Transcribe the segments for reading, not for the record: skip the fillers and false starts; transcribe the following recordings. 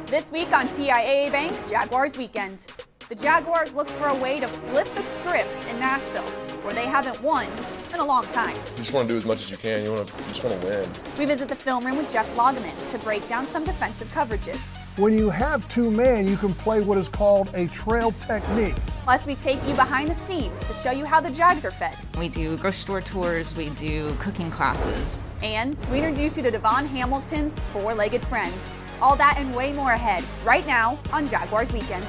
This week on TIAA Bank, Jaguars Weekend. The Jaguars look for a way to flip the script in Nashville, where they haven't won in a long time. You just want to do as much as you can. You just want to win. We visit the film room with Jeff Lageman to break down some defensive coverages. When you have two men, you can play what is called a trail technique. Plus, we take you behind the scenes to show you how the Jags are fed. We do grocery store tours, we do cooking classes. And we introduce you to Davon Hamilton's four-legged friends. All that and way more ahead, right now on Jaguars Weekend.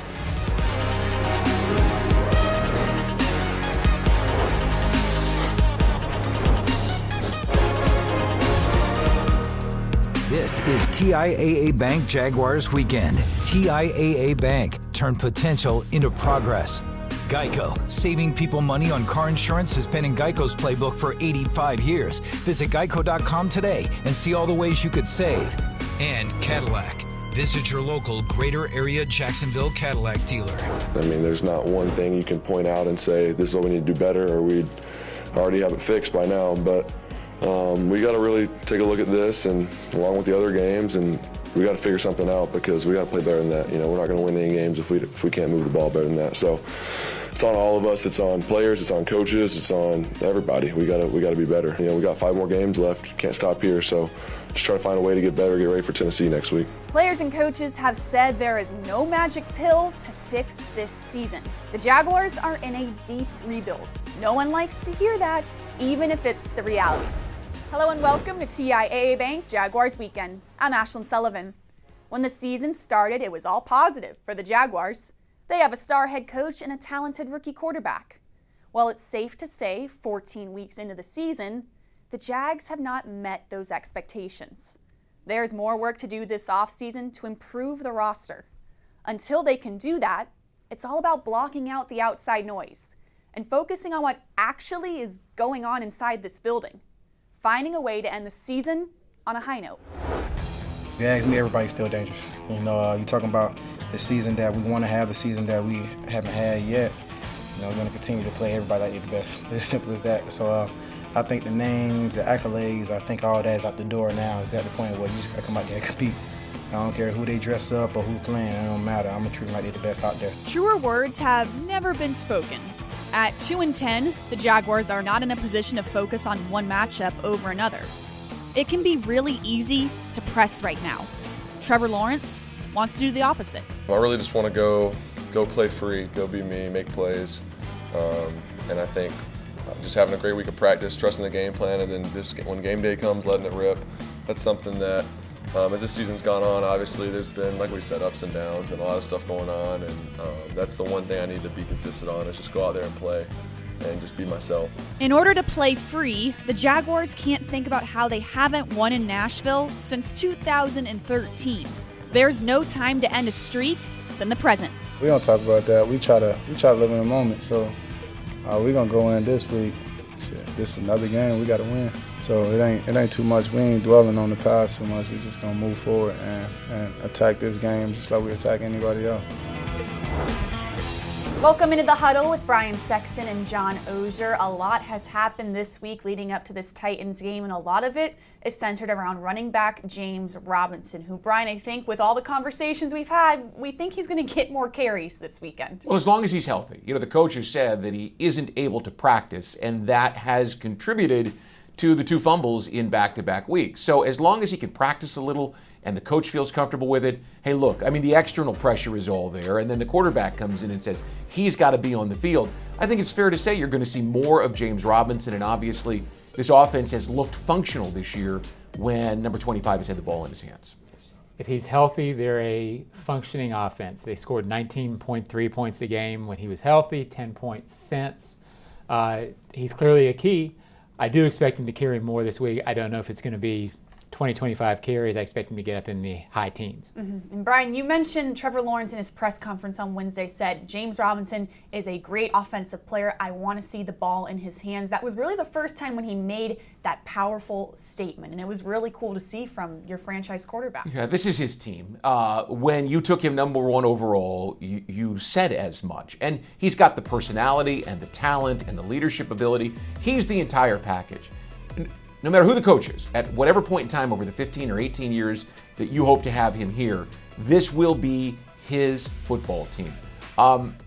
This is TIAA Bank Jaguars Weekend. TIAA Bank, turn potential into progress. Geico, saving people money on car insurance has been in Geico's playbook for 85 years. Visit geico.com today and see all the ways you could save. And Cadillac. Visit your local greater area Jacksonville Cadillac dealer. I mean, there's not one thing you can point out and say, this is what we need to do better, or we'd already have it fixed by now. But we got to really take a look at this, and along with the other games, and we got to figure something out because we got to play better than that. You know, we're not going to win any games if we can't move the ball better than that. So it's on all of us. It's on players. It's on coaches. It's on everybody. We got to be better. You know, we got 5 more games left. Can't stop here. So just try to find a way to get better, get ready for Tennessee next week. Players and coaches have said there is no magic pill to fix this season. The Jaguars are in a deep rebuild. No one likes to hear that, even if it's the reality. Hello and welcome to TIAA Bank Jaguars Weekend. I'm Ashlyn Sullivan. When the season started, it was all positive for the Jaguars. They have a star head coach and a talented rookie quarterback. Well, it's safe to say 14 weeks into the season, the Jags have not met those expectations. There's more work to do this offseason to improve the roster. Until they can do that, it's all about blocking out the outside noise and focusing on what actually is going on inside this building. Finding a way to end the season on a high note. If you ask me, everybody's still dangerous. You know, you're talking about the season that we want to have, the season that we haven't had yet. You know, we're going to continue to play everybody like they're the best. It's as simple as that. So I think the names, the accolades, I think all that is out the door now. It's at the point where you just got to come out there and compete. I don't care who they dress up or who's playing. It don't matter. I'm going to treat them like they're the best out there. Truer words have never been spoken. At 2-10, the Jaguars are not in a position to focus on one matchup over another. It can be really easy to press right now. Trevor Lawrence wants to do the opposite. I really just want to go play free, go be me, make plays, and I think just having a great week of practice, trusting the game plan, and then just when game day comes, letting it rip. That's something that, as this season's gone on, obviously there's been, like we said, ups and downs and a lot of stuff going on, and that's the one thing I need to be consistent on is just go out there and play and just be myself. In order to play free, the Jaguars can't think about how they haven't won in Nashville since 2013. There's no time to end a streak than the present. We don't talk about that. We try to live in the moment. So we're gonna go in this week. Shit, this is another game. We got to win. So it ain't too much. We ain't dwelling on the past so much. We just gonna move forward and attack this game just like we attack anybody else. Welcome into the huddle with Sexton and John Oehser. A lot has happened this week leading up to this Titans game, and a lot of it is centered around running back James Robinson, who, Brian, I think with all the conversations we've had, we think he's going to get more carries this weekend. Well, as long as he's healthy. You know, the coach has said that he isn't able to practice, and that has contributed to the 2 fumbles in back-to-back weeks. So as long as he can practice a little and the coach feels comfortable with it, hey, look, I mean, the external pressure is all there, and then the quarterback comes in and says he's got to be on the field. I think it's fair to say you're going to see more of James Robinson, and obviously this offense has looked functional this year when number 25 has had the ball in his hands. If he's healthy, they're a functioning offense. They scored 19.3 points a game when he was healthy, 10 points since. He's clearly a key. I do expect him to carry more this week. I don't know if it's going to be 20, 25 carries. I expect him to get up in the high teens. Mm-hmm. And Brian, you mentioned Trevor Lawrence in his press conference on Wednesday said, James Robinson is a great offensive player. I want to see the ball in his hands. That was really the first time when he made that powerful statement. And it was really cool to see from your franchise quarterback. Yeah, this is his team. When you took him number 1 overall, you said as much. And he's got the personality and the talent and the leadership ability. He's the entire package. No matter who the coach is, at whatever point in time over the 15 or 18 years that you hope to have him here. This will be his football team.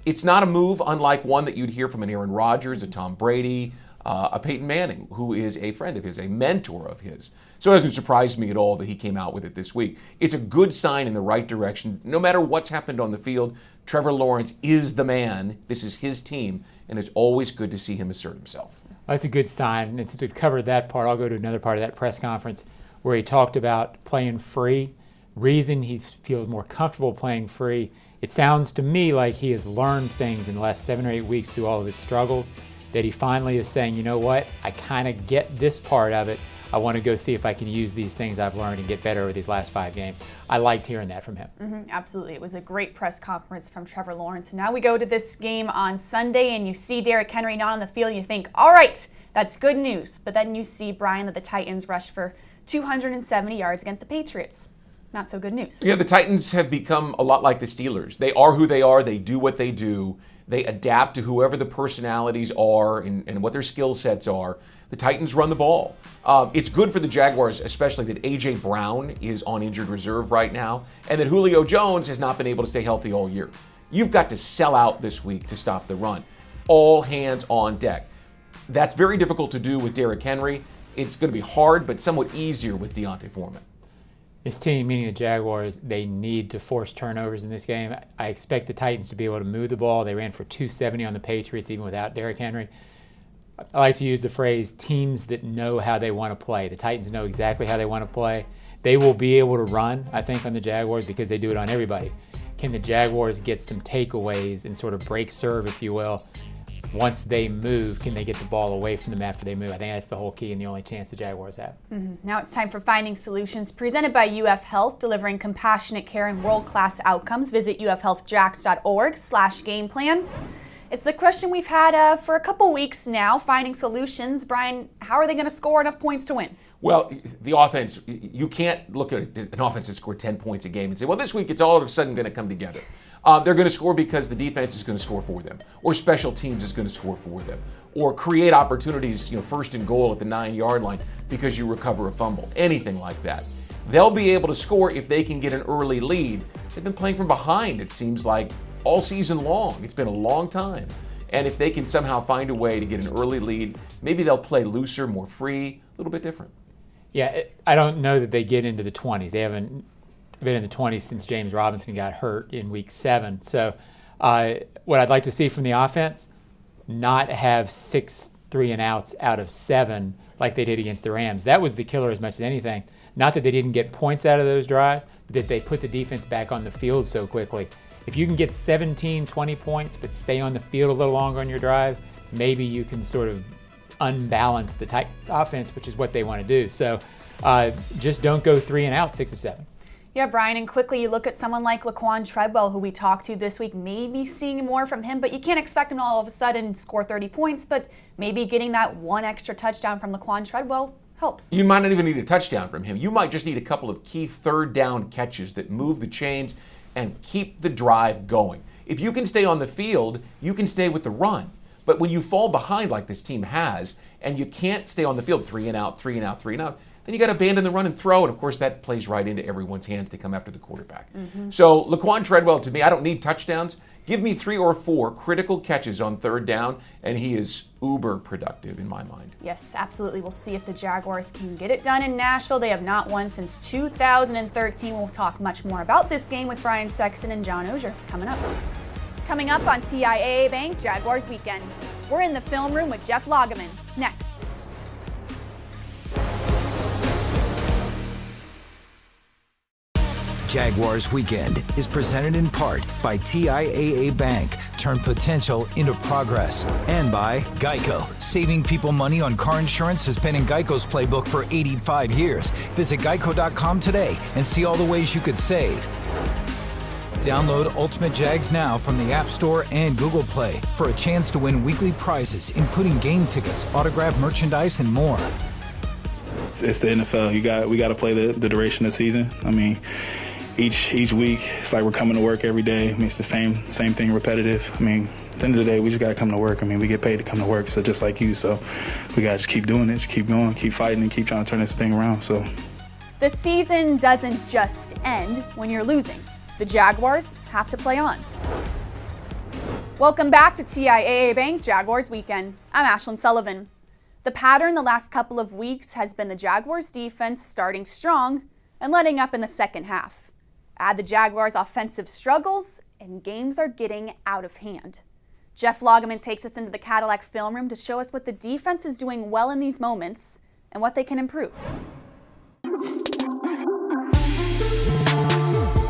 It's not a move unlike one that you'd hear from an Aaron Rodgers, a Tom Brady, a Peyton Manning, who is a friend of his, a mentor of his. So it doesn't surprise me at all that he came out with it this week. It's a good sign in the right direction. No matter what's happened on the field, Trevor Lawrence is the man. This is his team, and it's always good to see him assert himself. Well, that's a good sign. And since we've covered that part, I'll go to another part of that press conference where he talked about playing free. Reason he feels more comfortable playing free. It sounds to me like he has learned things in the last 7 or 8 weeks through all of his struggles, that he finally is saying, you know what, I kind of get this part of it. I want to go see if I can use these things I've learned and get better over these last 5 games. I liked hearing that from him. Absolutely. It was a great press conference from Trevor Lawrence. And now we go to this game on Sunday, and you see Derrick Henry not on the field, and you think, all right, that's good news. But then you see, Brian, that the Titans rushed for 270 yards against the Patriots. Not so good news. Yeah, the Titans have become a lot like the Steelers. They are who they are. They do what they do. They adapt to whoever the personalities are and what their skill sets are. The Titans run the ball. It's good for the Jaguars, especially that A.J. Brown is on injured reserve right now and that Julio Jones has not been able to stay healthy all year. You've got to sell out this week to stop the run. All hands on deck. That's very difficult to do with Derrick Henry. It's going to be hard, but somewhat easier with D'Onta Foreman. This team, meaning the Jaguars, they need to force turnovers in this game. I expect the Titans to be able to move the ball. They ran for 270 on the Patriots even without Derrick Henry. I like to use the phrase teams that know how they want to play. The Titans know exactly how they want to play. They will be able to run, I think, on the Jaguars because they do it on everybody. Can the Jaguars get some takeaways and sort of break serve, if you will? Once they move, can they get the ball away from them after they move? I think that's the whole key and the only chance the Jaguars have. Now it's time for Finding Solutions, presented by UF Health, delivering compassionate care and world-class outcomes. Visit ufhealthjax.org/game plan. It's the question we've had for a couple weeks now, Finding Solutions. Brian, how are they going to score enough points to win? Well, the offense, you can't look at an offense that scored 10 points a game and say, well, this week it's all of a sudden going to come together. They're going to score because the defense is going to score for them, or special teams is going to score for them, or create opportunities, first and goal at the 9-yard line because you recover a fumble, anything like that. They'll be able to score if they can get an early lead. They've been playing from behind, it seems like, all season long. It's been a long time. And if they can somehow find a way to get an early lead, maybe they'll play looser, more free, a little bit different. Yeah, I don't know that they get into the 20s. They haven't been in the 20s since James Robinson got hurt in week 7. So what I'd like to see from the offense, not have 6 3-and-outs out of 7 like they did against the Rams. That was the killer as much as anything. Not that they didn't get points out of those drives, but that they put the defense back on the field so quickly. If you can get 17, 20 points, but stay on the field a little longer on your drives, maybe you can sort of unbalance the Titans offense, which is what they want to do. So just don't go 3-and-out 6 of 7. Yeah, Brian, and quickly you look at someone like Laquan Treadwell, who we talked to this week, maybe seeing more from him, but you can't expect him to all of a sudden score 30 points, but maybe getting that one extra touchdown from Laquan Treadwell helps. You might not even need a touchdown from him. You might just need a couple of key third down catches that move the chains and keep the drive going. If you can stay on the field, you can stay with the run. But when you fall behind like this team has, and you can't stay on the field 3-and-out, 3-and-out, 3-and-out, then you got to abandon the run and throw, and of course that plays right into everyone's hands to come after the quarterback. So Laquan Treadwell, to me, I don't need touchdowns. Give me 3 or 4 critical catches on third down, and he is uber productive in my mind. Yes, absolutely. We'll see if the Jaguars can get it done in Nashville. They have not won since 2013. We'll talk much more about this game with Brian Sexton and John Oehser coming up. Coming up on TIAA Bank Jaguars Weekend. We're in the film room with Jeff Lageman. Next. Jaguars Weekend is presented in part by TIAA Bank. Turn potential into progress. And by Geico. Saving people money on car insurance has been in Geico's playbook for 85 years. Visit geico.com today and see all the ways you could save. Download Ultimate Jags now from the App Store and Google Play for a chance to win weekly prizes, including game tickets, autographed merchandise, and more. It's the NFL. We got to play the duration of the season. I mean, each week, it's like we're coming to work every day. I mean, it's the same thing, repetitive. I mean, at the end of the day, we just got to come to work. I mean, we get paid to come to work, so just like you. So we got to just keep doing it, just keep going, keep fighting, and keep trying to turn this thing around. So. The season doesn't just end when you're losing. The Jaguars have to play on. Welcome back to TIAA Bank Jaguars Weekend. I'm Ashlyn Sullivan. The pattern the last couple of weeks has been the Jaguars defense starting strong and letting up in the second half. Add the Jaguars' offensive struggles and games are getting out of hand. Jeff Lageman takes us into the Cadillac film room to show us what the defense is doing well in these moments and what they can improve.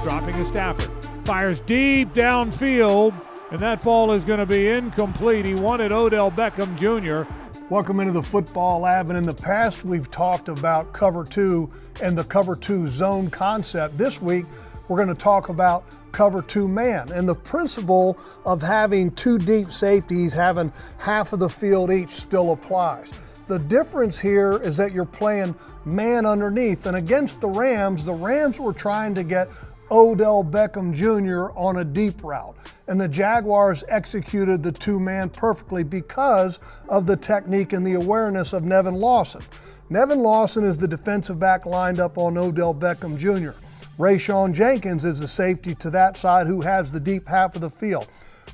Dropping to Stafford, fires deep downfield, and that ball is going to be incomplete. He wanted Odell Beckham Jr. Welcome into the football lab, and in the past we've talked about cover two and the cover two zone concept. This week we're going to talk about cover two man and the principle of having two deep safeties having half of the field each still applies. The difference here is that you're playing man underneath, and against the Rams were trying to get Odell Beckham Jr. on a deep route. And the Jaguars executed the two-man perfectly because of the technique and the awareness of Nevin Lawson. Nevin Lawson is the defensive back lined up on Odell Beckham Jr. Rayshawn Jenkins is the safety to that side who has the deep half of the field.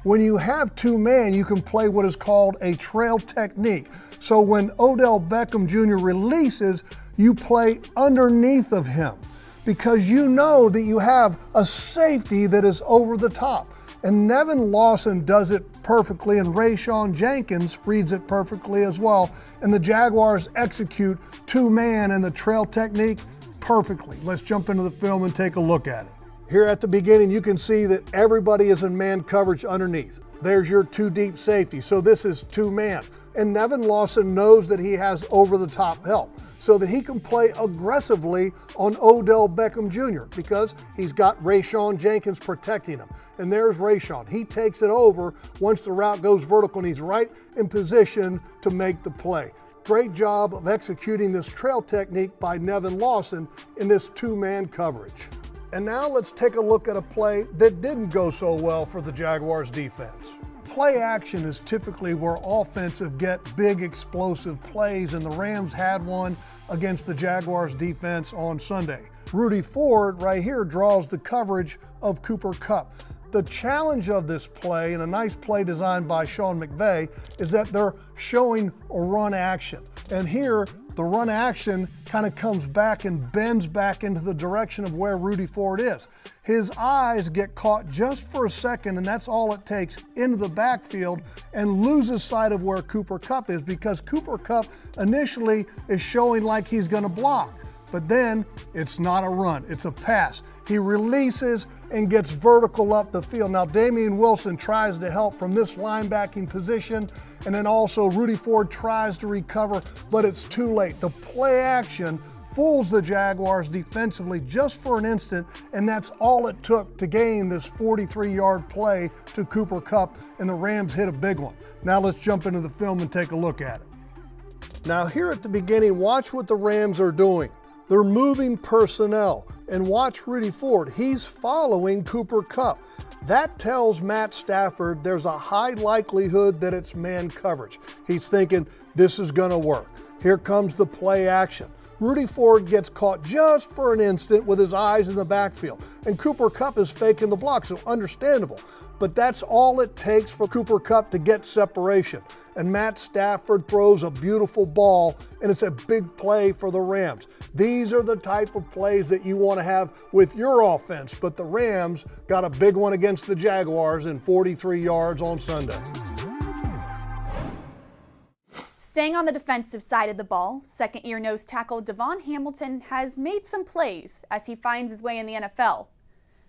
When you have two-man, you can play what is called a trail technique. So when Odell Beckham Jr. releases, you play underneath of him, because you know that you have a safety that is over the top. And Nevin Lawson does it perfectly, and Rayshawn Jenkins reads it perfectly as well. And the Jaguars execute two-man and the trail technique perfectly. Let's jump into the film and take a look at it. Here at the beginning, you can see that everybody is in man coverage underneath. There's your two deep safety. So this is two-man. And Nevin Lawson knows that he has over-the-top help, so that he can play aggressively on Odell Beckham Jr. because he's got Rayshawn Jenkins protecting him. And there's Rayshawn. He takes it over once the route goes vertical, and he's right in position to make the play. Great job of executing this trail technique by Nevin Lawson in this two-man coverage. And now let's take a look at a play that didn't go so well for the Jaguars defense. Play action is typically where offensive get big explosive plays, and the Rams had one against the Jaguars defense on Sunday. Rudy Ford right here draws the coverage of Cooper Kupp. The challenge of this play, and a nice play designed by Sean McVay, is that they're showing a run action. And here, the run action kind of comes back and bends back into the direction of where Rudy Ford is. His eyes get caught just for a second, and that's all it takes, into the backfield, and loses sight of where Cooper Kupp is, because Cooper Kupp initially is showing like he's going to block. But then it's not a run, it's a pass. He releases and gets vertical up the field. Now Damian Wilson tries to help from this linebacking position, and then also Rudy Ford tries to recover, but it's too late. The play action fools the Jaguars defensively just for an instant, and that's all it took to gain this 43-yard play to Cooper Kupp, and the Rams hit a big one. Now let's jump into the film and take a look at it. Now here at the beginning, watch what the Rams are doing. They're moving personnel, and watch Rudy Ford. He's following Cooper Kupp. That tells Matt Stafford there's a high likelihood that it's man coverage. He's thinking, this is gonna work. Here comes the play action. Rudy Ford gets caught just for an instant with his eyes in the backfield, and Cooper Kupp is faking the block, so understandable. But that's all it takes for Cooper Kupp to get separation. And Matt Stafford throws a beautiful ball, and it's a big play for the Rams. These are the type of plays that you want to have with your offense, but the Rams got a big one against the Jaguars in 43 yards on Sunday. Staying on the defensive side of the ball, second-year nose tackle Davon Hamilton has made some plays as he finds his way in the NFL.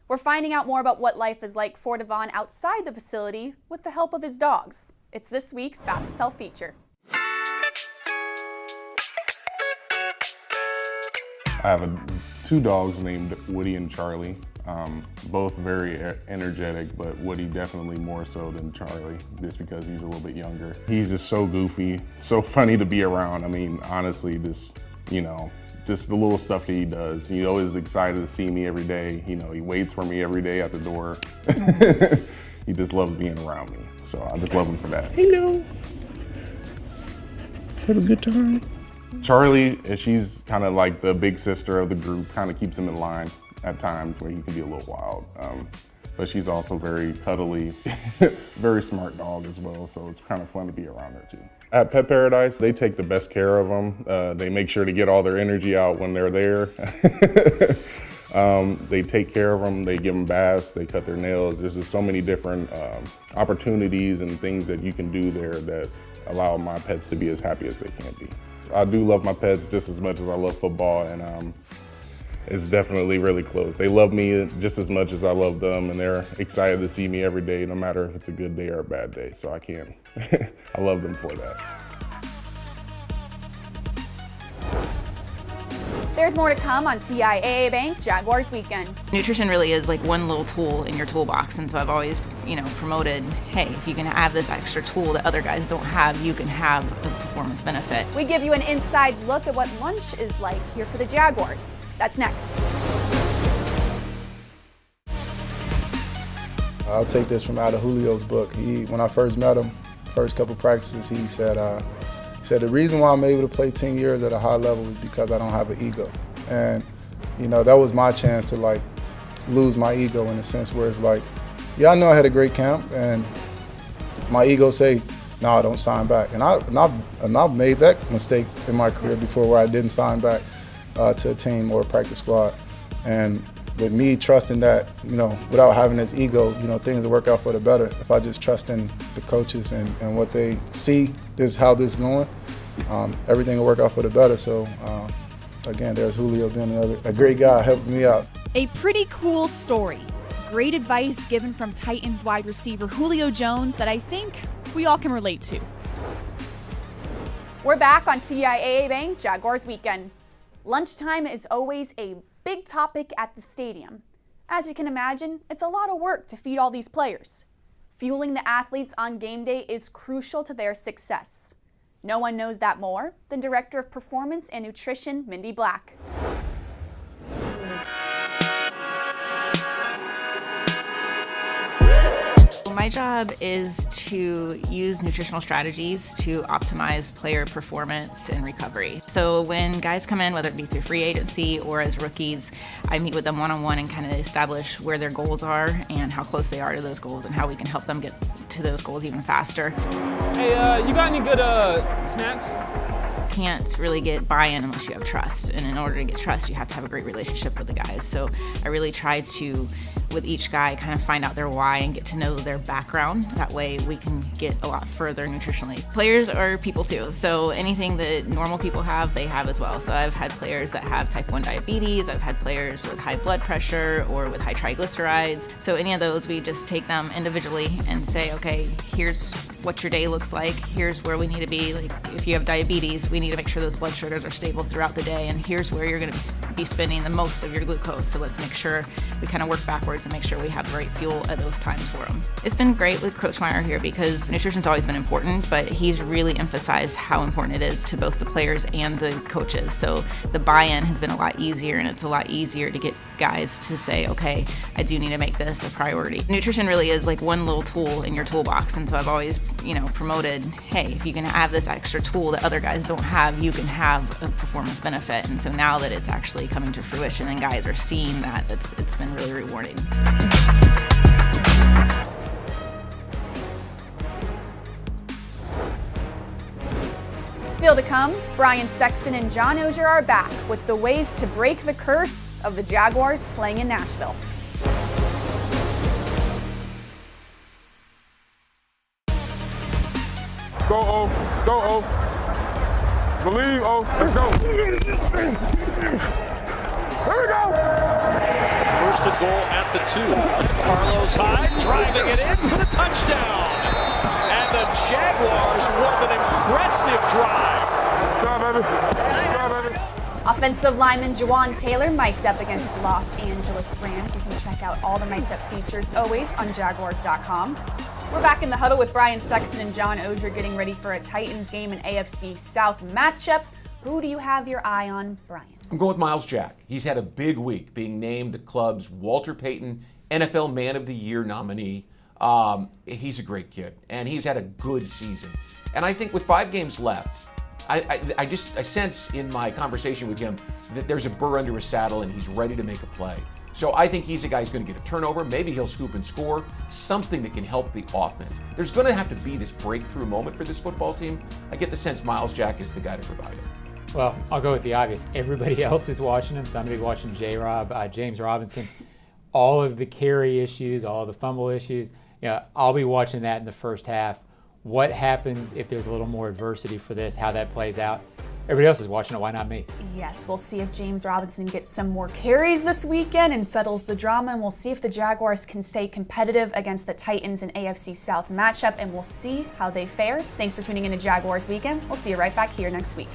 We're finding out more about what life is like for Davon outside the facility with the help of his dogs. It's this week's Baptist Health feature. I have two dogs named Woody and Charlie. Both very energetic, but Woody definitely more so than Charlie, just because he's a little bit younger. He's just so goofy, so funny to be around. I mean, honestly, just the little stuff that he does. He's always excited to see me every day. He waits for me every day at the door. He just loves being around me. So I just love him for that. Hello. Have a good time. Charlie, she's kind of like the big sister of the group, kind of keeps him in line at times where he can be a little wild. But she's also very cuddly, very smart dog as well, so it's kind of fun to be around her too. At Pet Paradise, they take the best care of them. They make sure to get all their energy out when they're there. They take care of them, they give them baths, they cut their nails. There's just so many different opportunities and things that you can do there that allow my pets to be as happy as they can be. I do love my pets just as much as I love football, and it's definitely really close. They love me just as much as I love them, and they're excited to see me every day, no matter if it's a good day or a bad day. So I can't, I love them for that. There's more to come on TIAA Bank Jaguars Weekend. Nutrition really is like one little tool in your toolbox, and so I've always, promoted, hey, if you can have this extra tool that other guys don't have, you can have a performance benefit. We give you an inside look at what lunch is like here for the Jaguars. That's next. I'll take this from out of Julio's book. When I first met him, first couple practices, he said the reason why I'm able to play 10 years at a high level is because I don't have an ego. And, that was my chance to lose my ego in a sense where it's like, yeah, I know I had a great camp, and my ego say, no, I don't sign back. And I've made that mistake in my career before where I didn't sign back to a team or a practice squad. And with me trusting that, without having this ego, things will work out for the better. If I just trust in the coaches and what they see, how this is going, everything will work out for the better. So again, there's Julio being a great guy helping me out. A pretty cool story. Great advice given from Titans wide receiver Julio Jones that I think we all can relate to. We're back on TIAA Bank Jaguars Weekend. Lunchtime is always a big topic at the stadium. As you can imagine, it's a lot of work to feed all these players. Fueling the athletes on game day is crucial to their success. No one knows that more than Director of Performance and Nutrition Mindy Black. My job is to use nutritional strategies to optimize player performance and recovery. So when guys come in, whether it be through free agency or as rookies, I meet with them one-on-one and kind of establish where their goals are and how close they are to those goals and how we can help them get to those goals even faster. Hey, you got any good snacks? Can't really get buy-in unless you have trust, and in order to get trust you have to have a great relationship with the guys. So I really try to, with each guy, kind of find out their why and get to know their background. That way we can get a lot further nutritionally. Players are people too, so anything that normal people have, they have as well. So I've had players that have type 1 diabetes, I've had players with high blood pressure or with high triglycerides. So any of those, we just take them individually and say, okay, here's what your day looks like, here's where we need to be. Like if you have diabetes, we need to make sure those blood sugars are stable throughout the day, and here's where you're going to be spending the most of your glucose. So let's make sure we kind of work backwards and make sure we have the right fuel at those times for them. It's been great with Coach Meyer here because nutrition's always been important, but he's really emphasized how important it is to both the players and the coaches. So the buy-in has been a lot easier, and it's a lot easier to get guys to say, okay, I do need to make this a priority. Nutrition really is like one little tool in your toolbox, and so I've always, promoted, hey, if you can have this extra tool that other guys don't have, you can have a performance benefit. And so now that it's actually coming to fruition and guys are seeing that, it's been really rewarding. Still to come, Sexton and John Oehser are back with the ways to break the curse of the Jaguars playing in Nashville. Go, O. Go, O. Believe, O. Let's go. Here we go. First and goal at the 2. Carlos Hyde driving it in for the touchdown. And the Jaguars work an impressive drive. Offensive lineman Jawan Taylor mic'd up against the Los Angeles Rams. You can check out all the mic'd up features always on Jaguars.com. We're back in the huddle with Sexton and John Oehser getting ready for a Titans game and AFC South matchup. Who do you have your eye on, Brian? I'm going with Miles Jack. He's had a big week being named the club's Walter Payton NFL Man of the Year nominee. He's a great kid, and he's had a good season. And I think with 5 games left, I sense in my conversation with him that there's a burr under his saddle and he's ready to make a play. So I think he's a guy who's going to get a turnover. Maybe he'll scoop and score, something that can help the offense. There's going to have to be this breakthrough moment for this football team. I get the sense Miles Jack is the guy to provide it. Well, I'll go with the obvious. Everybody else is watching him. Somebody watching James Robinson. All of the carry issues, all of the fumble issues. I'll be watching that in the first half. What happens if there's a little more adversity for this, how that plays out? Everybody else is watching it, why not me? Yes, we'll see if James Robinson gets some more carries this weekend and settles the drama, and we'll see if the Jaguars can stay competitive against the Titans in AFC South matchup, and we'll see how they fare. Thanks for tuning in to Jaguars Weekend. We'll see you right back here next week.